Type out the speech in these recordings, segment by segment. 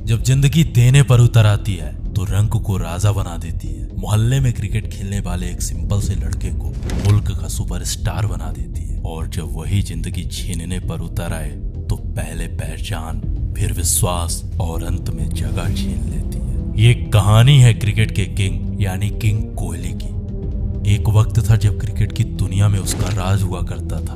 जब जिंदगी देने पर उतर आती है तो रंग को राजा बना देती है। मोहल्ले में क्रिकेट खेलने वाले एक सिंपल से लड़के को मुल्क का सुपरस्टार बना देती है। और जब वही जिंदगी छीनने पर उतर आए तो पहले पहचान, फिर विश्वास और अंत में जगह छीन लेती है। ये कहानी है क्रिकेट के किंग यानी किंग कोहली की। एक वक्त था जब क्रिकेट की दुनिया में उसका राज हुआ करता था।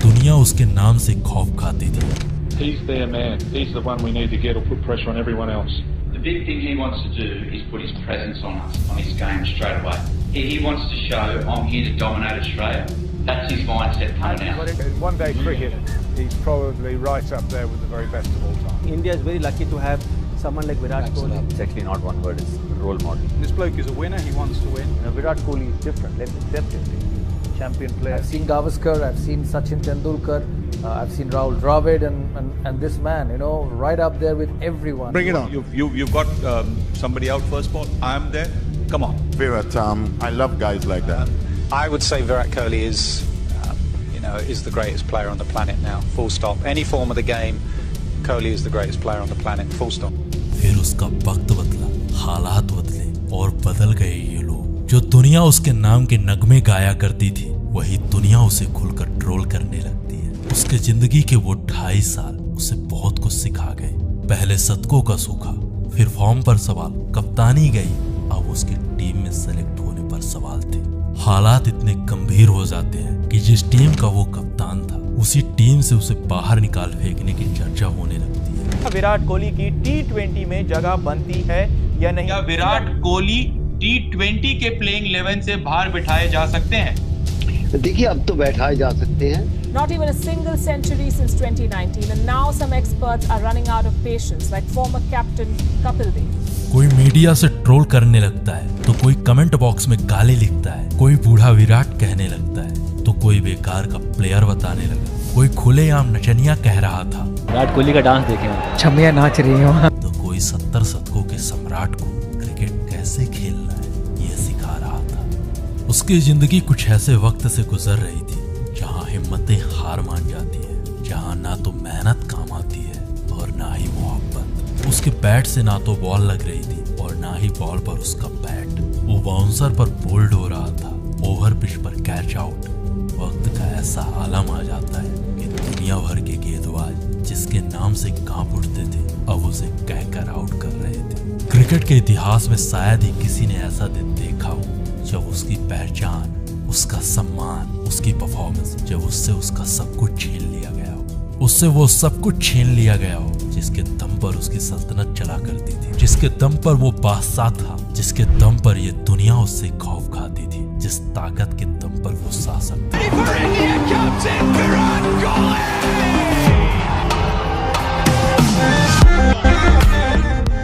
दुनिया उसके नाम से खौफ खाती थी। He's their man. He's the one we need to get or put pressure on everyone else. The big thing he wants to do is put his presence on us, on his game straight away. He wants to show, I'm here to dominate Australia. That's his mindset coming out. In one-day cricket, he's probably right up there with the very best of all time. India is very lucky to have someone like Virat Kohli. It's actually not one word, it's role model. This bloke is a winner, he wants to win. Virat Kohli is different, let's accept it. Champion player. I've seen Gavaskar, I've seen Sachin Tendulkar, I've seen Rahul Dravid and this man, you know, right up there with everyone. Bring it on. You've got somebody out first ball. I'm there. Come on. Virat, I love guys like that. I would say Virat Kohli is the greatest player on the planet now. Full stop. Any form of the game, Kohli is the greatest player on the planet. Full stop. फिर उसका वक्त बदला, हालात बदले और बदल गए ये लोग। जो दुनिया उसके नाम के नगमे गाया करती थी, वही दुनिया उसे खुलकर ट्रोल करने लगती है। उसके जिंदगी के वो 2.5 साल उसे बहुत कुछ सिखा गए। पहले शतकों का सूखा, फिर फॉर्म पर सवाल, कप्तानी गई, अब उसकी टीम में सेलेक्ट होने पर सवाल थे। हालात इतने गंभीर हो जाते हैं कि जिस टीम का वो कप्तान था, उसी टीम से उसे बाहर निकाल फेंकने की चर्चा होने लगती है। विराट कोहली की T20 में जगह बनती है या नहीं? क्या विराट कोहली T20 के प्लेइंग 11 से बाहर बिठाए जा सकते हैं? देखिए, अब तो बैठाए जा सकते हैं। Not even a single century since 2019 and now some experts are running out of patience like former captain Kapil Dev. कोई मीडिया से ट्रोल करने लगता है तो कोई कमेंट बॉक्स में गाली लिखता है, कोई बूढ़ा विराट कहने लगता है तो कोई बेकार का प्लेयर बताने लगा, कोई खुलेआम नचनिया कह रहा था। विराट कोहली का डांस देखें, छमिया नाच रही हो। तो कोई 70 शतकों के सम्राट को क्रिकेट कैसे खेलना है ये सिखा रहा था। उसकी जिंदगी कुछ ऐसे वक्त से गुजर रही थी जहाँ हिम्मतें हार मान जाती है, जहाँ ना तो मेहनत काम आती है और ना ही मोहब्बत। उसके बैट से ना तो बॉल लग रही थी और ना ही बॉल पर उसका बैट। वो बाउंसर पर बोल्ड हो रहा था, ओवर पिच पर कैच आउट। वक्त का ऐसा आलम आ जाता है कि दुनिया भर के गेंदबाज जिसके नाम से कांप उठते थे, अब उसे कहकर आउट कर रहे थे। क्रिकेट के इतिहास में शायद ही किसी ने ऐसा दिन देखा हो जब उसकी पहचान, उसका सम्मान, उसकी परफॉर्मेंस, जब उससे उसका सब कुछ छीन लिया गया हो। उससे वो सब कुछ छीन लिया गया हो जिसके दम पर उसकी सल्तनत चला करती थी, जिसके दम पर वो बादशाह था, जिसके दम पर ये दुनिया उससे खौफ खाती थी, जिस ताकत के दम पर वो शासक था।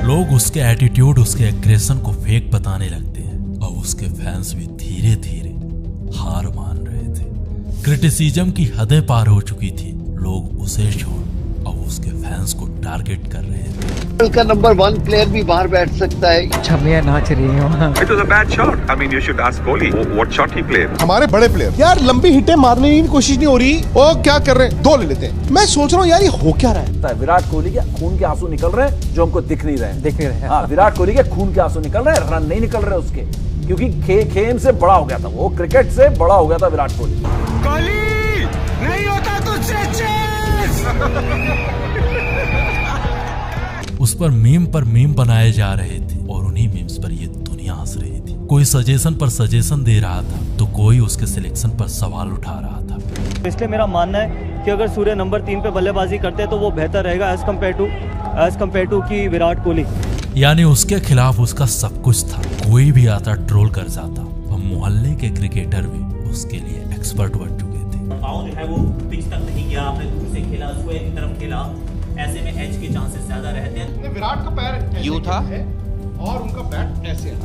लोग उसके एटीट्यूड, उसके एग्रेशन को फेक बताने लगते हैं। अब उसके फैंस भी धीरे धीरे हार मान रहे थे। क्रिटिसिज्म की हदें पार हो चुकी थी। लोग उसे छोड़ अब उसके फैंस को टारगेट कर रहे थे। का नंबर 1 प्लेयर भी बाहर बैठ सकता है। छमिया नाच रही हो। It was a bad shot. I mean, you should ask Kohli what shot he played. हमारे बड़े प्लेयर यार लंबी हिटें मारने की कोशिश नहीं हो रही, वो क्या कर रहे हैं, 2 ले लेते हैं। मैं सोच रहा हूँ यार ये हो क्या रहा है। विराट कोहली के खून के आंसू निकल रहे हैं जो हमको दिख नहीं रहे। हाँ, विराट कोहली के खून के आंसू निकल रहे हैं, रन नहीं निकल रहे उसके, क्योंकि खेम से बड़ा हो गया था वो, क्रिकेट से बड़ा हो गया था विराट कोहली। कोहली नहीं होता तुझसे उस पर मीम बनाए जा रहे थे और उन्हीं मीम्स पर ये दुनिया हंस रही थी। कोई सजेशन पर सजेशन दे रहा था तो कोई उसके सिलेक्शन पर सवाल उठा रहा था। इसलिए मेरा मानना है कि अगर सूर्य नंबर 3 पे बल्लेबाजी करते तो वो बेहतर रहेगा एज कम्पेयर टू की विराट कोहली। यानी उसके खिलाफ उसका सब कुछ था, कोई भी आता ट्रोल कर जाता। अब मोहल्ले के क्रिकेटर भी उसके लिए एक्सपर्ट बन चुके थे। पाँव जो है वो पिच तक नहीं गया, आपने दूर से खेला, स्क्वायर की तरफ खेला, ऐसे में एज के चांसेस ज्यादा रहते हैं। विराट का पैर यूं था और उनका बैट ऐसे है।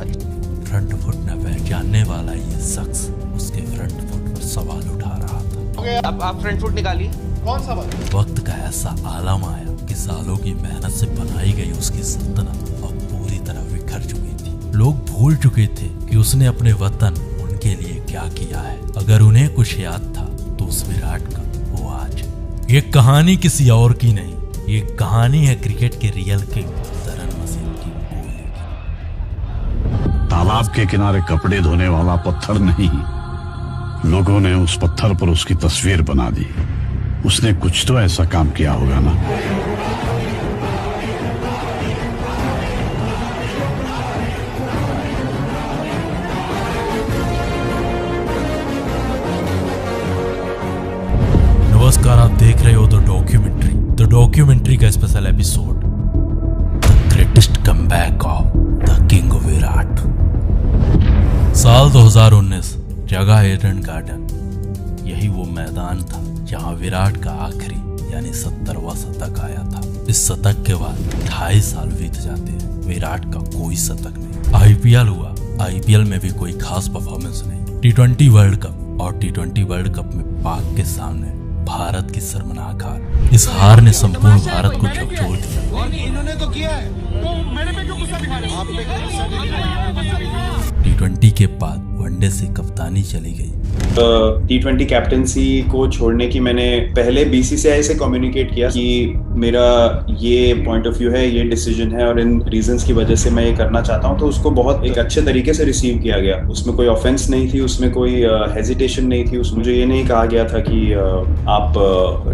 फ्रंट फुट न पहचानने वाला ये शख्स उसके फ्रंट फुट पर सवाल उठा रहा था। अब आप फ्रंट फुट निकालिए। कौन सा बात? वक्त का ऐसा आलम आया कि सालों की मेहनत से बनाई गई उसकी सल्तनत अब पूरी तरह बिखर चुकी थी। लोग भूल चुके थे कि उसने अपने वतन, उनके लिए क्या किया है। अगर उन्हें कुछ याद था तो उस विराट का वो आज। ये कहानी किसी और की नहीं, ये कहानी है क्रिकेट के रियल किंग द तालाब के किनारे कपड़े धोने वाला पत्थर नहीं, लोगों ने उस पत्थर पर उसकी तस्वीर बना दी। उसने कुछ तो ऐसा काम किया होगा ना। नमस्कार, आप देख रहे हो द डॉक्यूमेंट्री का special episode, the greatest comeback of the king Virat. साल 2019, जगह ईडन गार्डन। यही वो मैदान था जहां विराट का आखिरी यानी 70वां शतक आया था। इस शतक के बाद 2.5 साल बीत जाते हैं, विराट का कोई शतक नहीं। आईपीएल हुआ, आईपीएल में भी कोई खास परफॉर्मेंस नहीं। T20 वर्ल्ड कप और T20 वर्ल्ड कप में पाक के सामने भारत की शर्मनाक हार। इस हार ने संपूर्ण भारत को झकझोर दिया। इन्होंने तो किया है, तो मेरे पे क्यों गुस्सा दिखा रहे हो? आप पे गुस्सा दिखा रहे हो। T20 के बाद वनडे से कप्तानी चली गई। T20 कैप्टनसी को छोड़ने की मैंने पहले BCCI से कम्युनिकेट किया कि मेरा ये पॉइंट ऑफ व्यू है, ये डिसीजन है और इन रीजंस की वजह से मैं ये करना चाहता हूँ। तो उसको बहुत एक अच्छे तरीके से रिसीव किया गया। उसमें कोई ऑफेंस नहीं थी, उसमें कोई हेजिटेशन नहीं थी। उसमें मुझे ये नहीं कहा गया था कि आप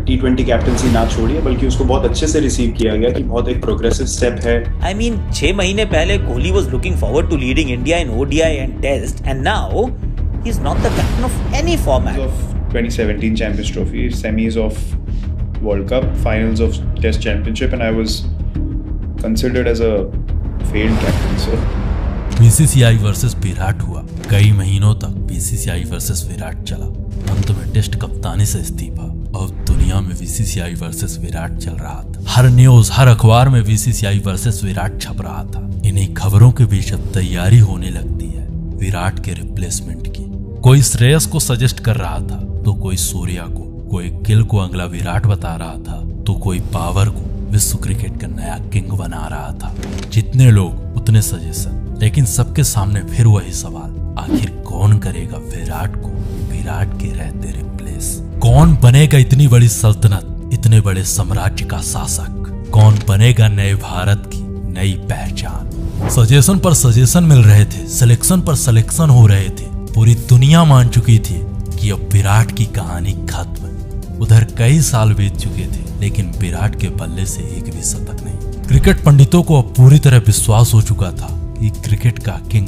T20 कैप्टनसी ना छोड़िए, बल्कि उसको बहुत अच्छे से रिसीव किया गया कि बहुत एक प्रोग्रेसिव स्टेप है। I mean, 6 महीने पहले Kohli was looking forward to leading India in ODI and Test, and now he's not the captain of any format. Of 2017 Champions Trophy, semis of World Cup, finals of Test Championship, and I was considered as a failed captain. So BCCI versus Virat हुआ। कई महीनों तक BCCI versus Virat चला। अंत में test कप्तानी से इस्तीफा। अब दुनिया में BCCI वर्सेस विराट चल रहा था। हर न्यूज, हर अखबार में BCCI वर्सेस विराट छप रहा था। इन्हीं खबरों के बीच अब तैयारी होने लगती है विराट के रिप्लेसमेंट की। कोई श्रेयस को सजेस्ट कर रहा था, तो कोई सूर्या को, कोई गिल को अगला विराट बता रहा था, तो कोई बाबर को विश्व क्रिकेट का नया किंग बना रहा था। जितने लोग उतने सजेशन, लेकिन सबके सामने फिर वही सवाल, आखिर कौन करेगा विराट को विराट के रहते रिप्लेस? कौन बनेगा इतनी बड़ी सल्तनत, इतने बड़े साम्राज्य का शासक? कौन बनेगा नए भारत की नई पहचान? सजेशन पर सजेशन मिल रहे थे, सिलेक्शन पर सिलेक्शन हो रहे थे। पूरी दुनिया मान चुकी थी कि अब विराट की कहानी खत्म है। उधर कई साल बीत चुके थे, लेकिन विराट के बल्ले से एक भी शतक नहीं। क्रिकेट पंडितों को अब पूरी तरह विश्वास हो चुका था कि क्रिकेट का किंग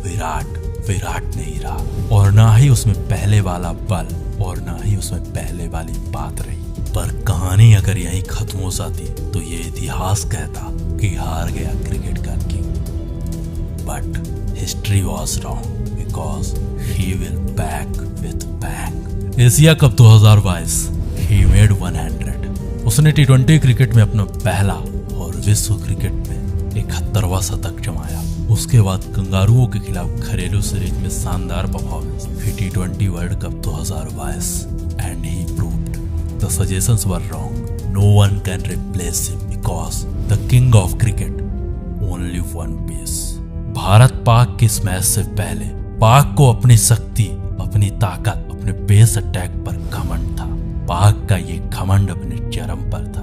विराट नहीं रहा, और ना ही उसमें पहले वाला बल और ना ही उसमें पहले वाली बात रही। पर कहानी अगर यहीं खत्म हो जाती तो ये इतिहास कहता कि हार गया क्रिकेट का king. But history was wrong because he will back with bang. Asia cup 2022 he made 100. उसने T20 क्रिकेट में अपना पहला और विश्व क्रिकेट में 71वां शतक जमाया। उसके बाद कंगारुओं के खिलाफ घरेलू सीरीज में शानदार परफॉर्मेंस, फिर T20 world cup 2022 and he proved the suggestions were wrong. No one can replace him because the king of cricket only one piece. Bharat Pak के इस मैच से पहले पाक को अपनी शक्ति, अपनी ताकत, अपने पेस अटैक पर घमंड था। पाक का ये घमंड अपने चरम पर था।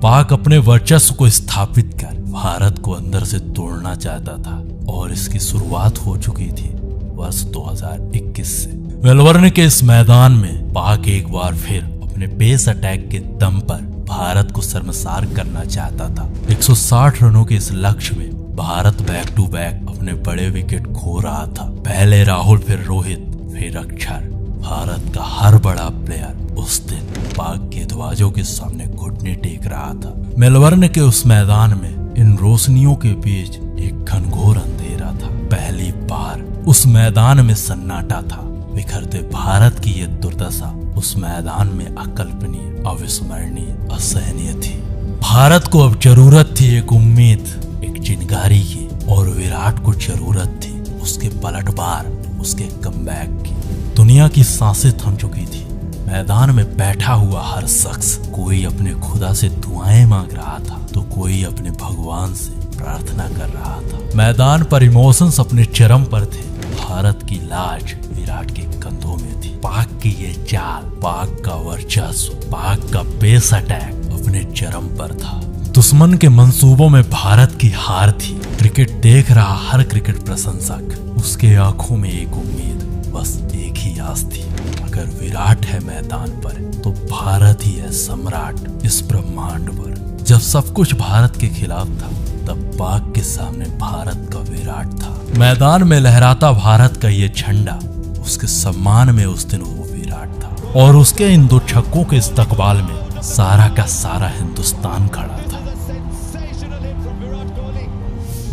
पाक अपने वर्चस्व को स्थापित कर भारत को अंदर से तोड़ना चाहता था, और इसकी शुरुआत हो चुकी थी वर्ष 2021 से। मेलबर्न के इस मैदान में पाक एक बार फिर अपने पेस अटैक के दम पर भारत को शर्मसार करना चाहता था। 160 रनों के इस लक्ष्य में भारत बैक टू बैक अपने बड़े विकेट खो रहा था। पहले राहुल, फिर रोहित, फिर अक्षर। भारत का हर बड़ा प्लेयर उस दिन पाक के दरवाजों के सामने घुटने टेक रहा था। मेलबर्न के उस मैदान में इन रोशनियों के बीच एक घनघोर अंधेरा था। पहली बार उस मैदान में सन्नाटा था। बिखरते भारत की ये दुर्दशा उस मैदान में अकल्पनीय, अविस्मरणीय, असहनीय थी। भारत को अब जरूरत थी एक उम्मीद, एक चिंगारी की, और विराट को जरूरत थी उसके पलटवार, उसके कमबैक की। दुनिया की सांसें थम चुकी थी। मैदान में बैठा हुआ हर शख्स, कोई अपने खुदा से दुआएं मांग रहा था, तो कोई अपने भगवान से प्रार्थना कर रहा था। मैदान पर इमोशंस अपने चरम पर थे। भारत की लाज विराट के कंधों में थी। पाक की ये चाल, पाक का वर्चस्व, पाक का पेस अटैक अपने चरम पर था। दुश्मन के मंसूबों में भारत की हार थी। क्रिकेट देख रहा हर क्रिकेट प्रशंसक, उसके आंखों में एक उम्मीद, बस एक ही आस थी, अगर विराट है मैदान पर तो भारत ही है सम्राट इस ब्रह्मांड पर। जब सब कुछ भारत के खिलाफ था तब पाक के सामने भारत का विराट था। मैदान में लहराता भारत का ये झंडा, उसके सम्मान में उस दिन वो विराट था। और उसके इन 2 छक्कों के इस्तकबाल में सारा का सारा हिंदुस्तान खड़ा था।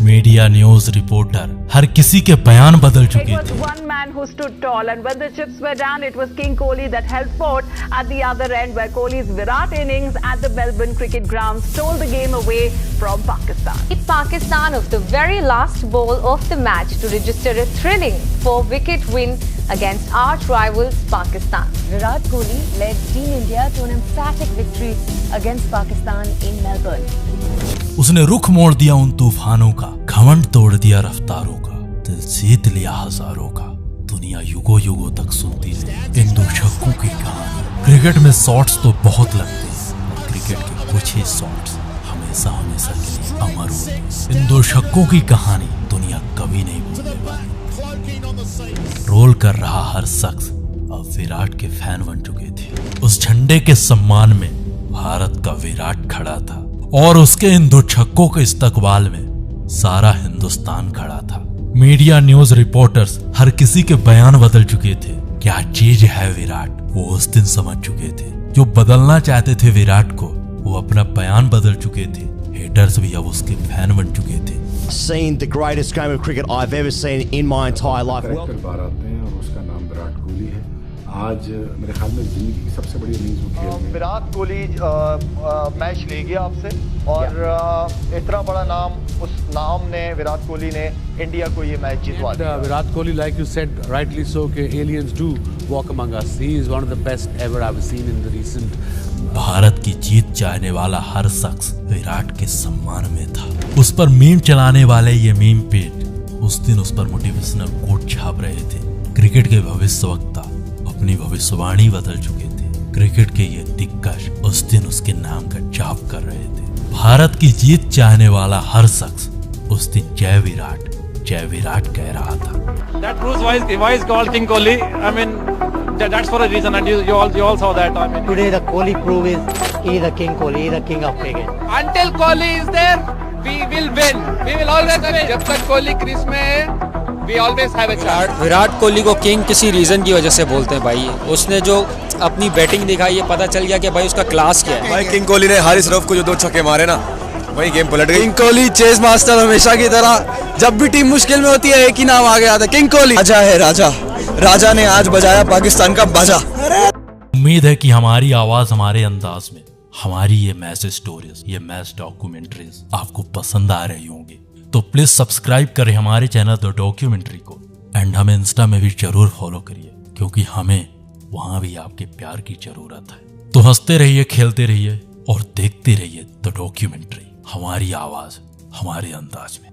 मीडिया न्यूज रिपोर्टर हर किसी के बयान बदल चुके थे। One man who stood tall, and when the chips were down, it was King Kohli that held fort at the other end, where Kohli's Virat innings at the Melbourne Cricket Ground stole the game away from Pakistan. Pakistan of the very last ball of the match to register a thrilling 4-wicket win against arch rivals Pakistan. Virat Kohli led Team India to an emphatic victory against Pakistan in Melbourne. उसने रुख मोड़ दिया उन तूफानों का, घमंड तोड़ दिया रफ्तारों का, दिल जीत लिया हजारों का। दुनिया युगों युगों तक सुनती रही इन 2 छक्कों की कहानी। क्रिकेट में शॉट्स तो बहुत लगते हैं, क्रिकेट के कुछ ही शॉट्स हमेशा हमेशा के लिए अमर होते हैं। इन 2 छक्कों की कहानी दुनिया कभी नहीं भूलने वाली। रोल कर रहा हर शख्स अब विराट के फैन बन चुके थे। उस झंडे के सम्मान में भारत का विराट खड़ा था और उसके इन 2 छक्कों के इस्तकबाल में सारा हिंदुस्तान खड़ा था। मीडिया न्यूज रिपोर्टर्स हर किसी के बयान बदल चुके थे। क्या चीज है विराट, वो उस दिन समझ चुके थे। जो बदलना चाहते थे विराट को, वो अपना बयान बदल चुके थे। हेटर्स भी अब उसके फैन बन चुके थे। Seen the greatest game of cricket I've ever seen in my entire life. Bharat में और उसका नाम विराट कोहली है। आज मेरे ख्याल में जिंदगी की सबसे बड़ी इनिंग्स वो खेल रहे हैं। विराट कोहली मैच ले गया आपसे और इतना बड़ा नाम, उस नाम ने, विराट कोहली ने इंडिया को ये मैच जितवा दिया। Virat Kohli, like you said rightly so, कि aliens do walk among us. He is one of the best ever I've seen in the recent. Bharat की जीत चाहने वाला हर शख्स विराट के सम्मान में था। उस पर मीम चलाने वाले ये मीम पेज उस दिन उस पर मोटिवेशनल कोट छाप रहे थे। क्रिकेट के भविष्यवक्ता अपनी भविष्यवाणी बदल चुके थे। क्रिकेट के ये दिग्गज उस दिन उसके नाम का जाप कर रहे थे। भारत की जीत चाहने वाला हर शख्स उस दिन जय विराट कह रहा था। That proves why is called King Kohli. I mean, that's for a reason, and you all saw that. I mean, today the Kohli prove is he the King Kohli, he the king of cricket. Until Kohli is there, we will win. We will always win. जब तक Kohli crease में है, we always have a chance. Virat Kohli को king किसी reason की वजह से बोलते हैं भाई। उसने जो अपनी बैटिंग दिखाई है, पता चल गया कि भाई उसका क्लास क्या है। भाई किंग कोहली ने हारिस रऊफ को जो 2 छक्के मारे ना, वही गेम पलट गई। किंग कोहली चेस मास्टर हमेशा की तरह, जब भी टीम मुश्किल में होती है एक ही नाम आगे आता है, किंग कोहली। राजा है राजा ने आज बजाया पाकिस्तान का बाजा। उम्मीद है कि हमारी आवाज हमारे अंदाज में हमारी ये मैच स्टोरीज, ये मैच डॉक्यूमेंट्रीज आपको पसंद आ रही होंगी, तो प्लीज सब्सक्राइब करें हमारे चैनल द डॉक्यूमेंट्री को। एंड हमें इंस्टा में भी जरूर फॉलो करिए, क्योंकि हमें वहां भी आपके प्यार की जरूरत है। तो हंसते रहिए, खेलते रहिए और देखते रहिए द डॉक्यूमेंट्री, हमारी आवाज हमारे अंदाज में।